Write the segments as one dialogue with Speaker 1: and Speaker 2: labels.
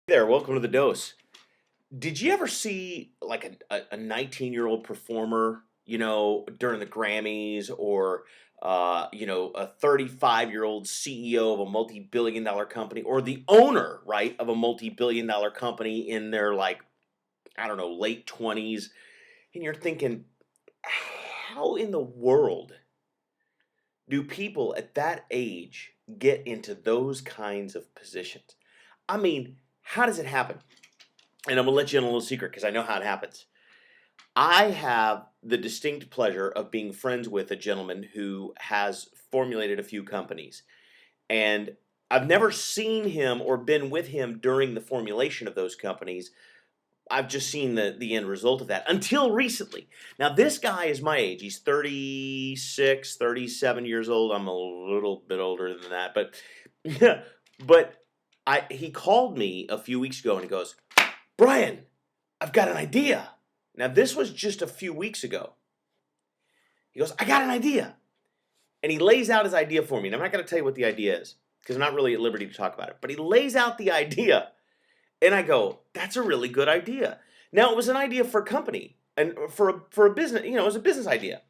Speaker 1: There, welcome to the dose. Did you ever see like a 19-year-old performer, during the Grammys or a 35-year-old CEO of a multi-billion dollar company or the owner, right, of a multi-billion dollar company in their like, I don't know, late 20s and you're thinking how in the world do people at that age get into those kinds of positions? I mean, how does it happen? And I'm gonna let you in a little secret because I know how it happens. I have the distinct pleasure of being friends with a gentleman who has formulated a few companies. And I've never seen him or been with him during the formulation of those companies. I've just seen the end result of that until recently. Now, this guy is my age. He's 36, 37 years old. I'm a little bit older than that. But, but he called me a few weeks ago and he goes, Brian, I've got an idea. Now, this was just a few weeks ago. He goes, I got an idea. And he lays out his idea for me. And I'm not going to tell you what the idea is because I'm not really at liberty to talk about it. But he lays out the idea. And I go, that's a really good idea. Now, it was an idea for a company and for a business, it was a business idea.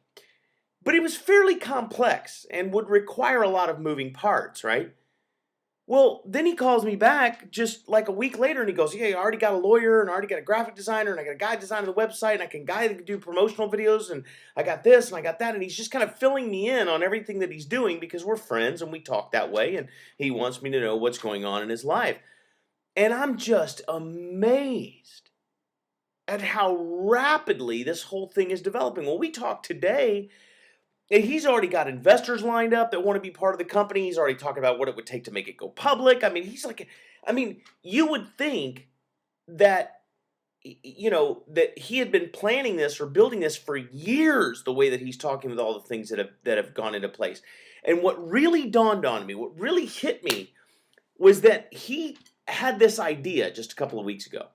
Speaker 1: But it was fairly complex and would require a lot of moving parts, right? Well, then he calls me back just like a week later and he goes, yeah, I already got a lawyer and I already got a graphic designer and I got a guy designing the website and I can guy that can do promotional videos and I got this and I got that. And he's just kind of filling me in on everything that he's doing because we're friends and we talk that way and he wants me to know what's going on in his life. And I'm just amazed at how rapidly this whole thing is developing. When we talk today, and he's already got investors lined up that want to be part of the company. He's already talking about what it would take to make it go public. I mean, you would think that, that he had been planning this or building this for years, the way that he's talking with all the things that have gone into place. And what really dawned on me, what really hit me, was that he had this idea just a couple of weeks ago,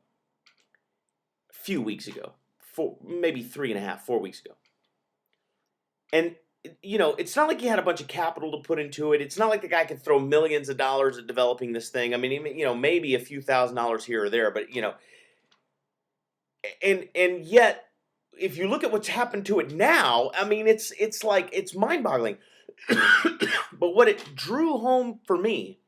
Speaker 1: a few weeks ago, maybe 3.5, 4 weeks ago. And it's not like he had a bunch of capital to put into it. It's not like the guy could throw millions of dollars at developing this thing. I mean, maybe a few $1,000s here or there, but and yet, if you look at what's happened to it now, I mean, it's mind-boggling. But what it drew home for me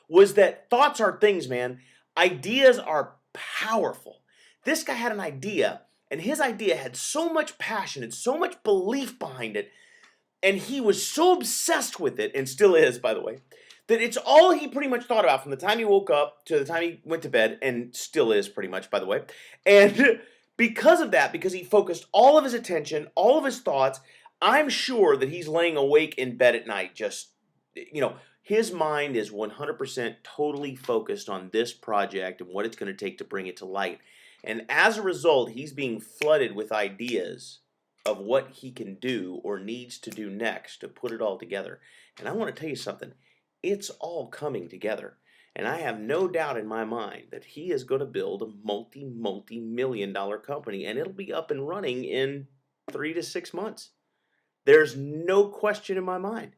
Speaker 1: was that thoughts are things, man. Ideas are powerful. This guy had an idea, and his idea had so much passion and so much belief behind it, and he was so obsessed with it, and still is, by the way, that it's all he pretty much thought about from the time he woke up to the time he went to bed, and still is pretty much, by the way. And because of that, because he focused all of his attention, all of his thoughts, I'm sure that he's laying awake in bed at night just, his mind is 100% totally focused on this project and what it's going to take to bring it to light. And as a result, he's being flooded with ideas of what he can do or needs to do next to put it all together. And I want to tell you something. It's all coming together. And I have no doubt in my mind that he is going to build a multi-million dollar company and it'll be up and running in 3 to 6 months. There's no question in my mind.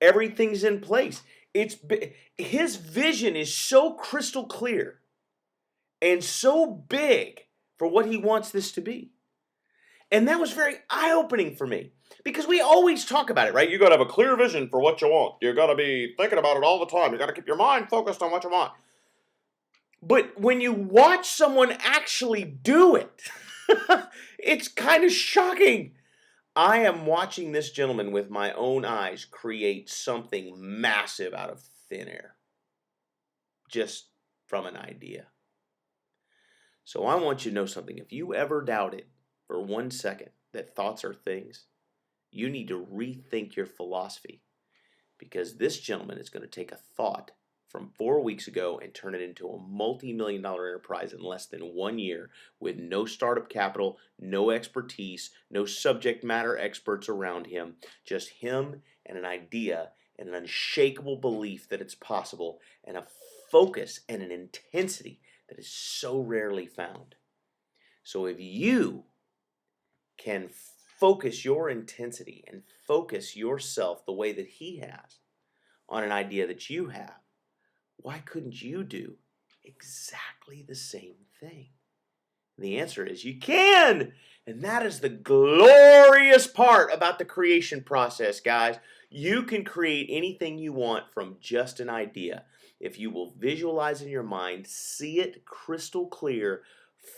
Speaker 1: Everything's in place. His vision is so crystal clear and so big for what he wants this to be. And that was very eye-opening for me because we always talk about it, right? You got to have a clear vision for what you want. You got to be thinking about it all the time. You got to keep your mind focused on what you want. But when you watch someone actually do it, it's kind of shocking. I am watching this gentleman with my own eyes create something massive out of thin air, just from an idea. So I want you to know something. If you ever doubted for 1 second that thoughts are things, you need to rethink your philosophy because this gentleman is going to take a thought from 4 weeks ago and turn it into a multi-million dollar enterprise in less than 1 year with no startup capital, no expertise, no subject matter experts around him, just him and an idea and an unshakable belief that it's possible and a focus and an intensity that is so rarely found. So if you can focus your intensity and focus yourself the way that he has on an idea that you have, why couldn't you do exactly the same thing? And the answer is you can. And that is the glorious part about the creation process, guys. You can create anything you want from just an idea. If you will visualize in your mind, see it crystal clear,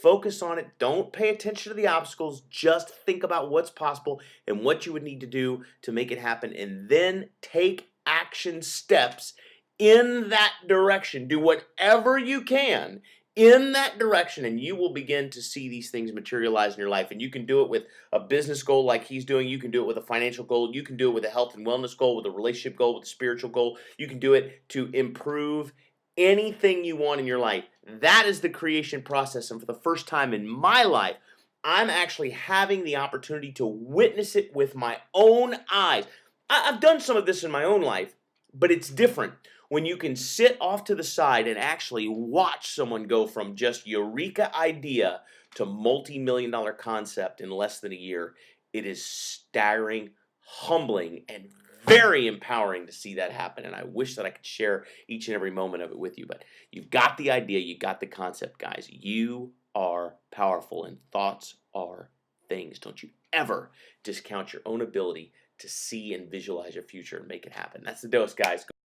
Speaker 1: focus on it, don't pay attention to the obstacles, just think about what's possible and what you would need to do to make it happen, and then take action steps in that direction. Do whatever you can in that direction, and you will begin to see these things materialize in your life. And you can do it with a business goal like he's doing. You can do it with a financial goal. You can do it with a health and wellness goal, with a relationship goal, with a spiritual goal. You can do it to improve anything you want in your life. That is the creation process. And for the first time in my life, I'm actually having the opportunity to witness it with my own eyes. I've done some of this in my own life, but it's different when you can sit off to the side and actually watch someone go from just eureka idea to multi-million dollar concept in less than a year. It is staggering, humbling, and very empowering to see that happen. And I wish that I could share each and every moment of it with you. But you've got the idea, you got the concept, guys. You are powerful, and thoughts are things. Don't you ever discount your own ability to see and visualize your future and make it happen. That's the dose, guys.